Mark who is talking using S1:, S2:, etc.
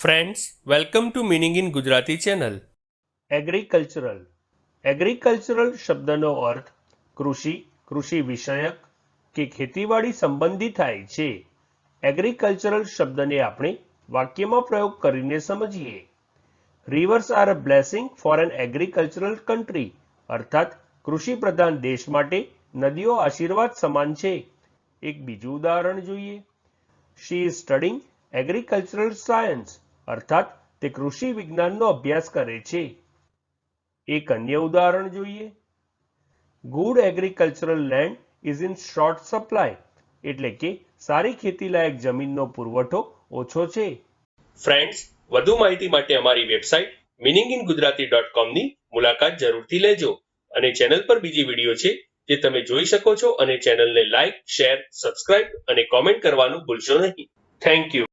S1: Friends, welcome to meaning in Gujarati channel. Agricultural શબ્દનો અર્થ કૃષિ, કૃષિ વિષયક કે ખેતીવાડી સંબંધી થાય છે. એગ્રીકલ્ચરલ શબ્દને આપણે વાક્યમાં પ્રયોગ કરીને સમજીએ. Rivers are a blessing for an agricultural country, અર્થાત કૃષિ પ્રધાન દેશ માટે નદીઓ આશીર્વાદ સમાન છે. એક બીજું ઉદાહરણ જોઈએ. She is studying agricultural science, અર્થાત તે કૃષિ વિજ્ઞાનનો અભ્યાસ કરે છે. એક અન્ય ઉદાહરણ જોઈએ. Good agricultural land is in short supply, એટલે કે સારી ખેતીલાયક જમીનનો પુરવઠો ઓછો છે. ફ્રેન્ડ્સ, વધુ માહિતી માટે અમારી વેબસાઇટ meaninginggujarati.com ની મુલાકાત જરૂરથી લેજો અને ચેનલ પર બીજી વિડીયો છે જે તમે જોઈ શકો છો અને ચેનલને લાઈક, શેર, સબસ્ક્રાઇબ અને કોમેન્ટ કરવાનું ભૂલશો નહીં. Thank you.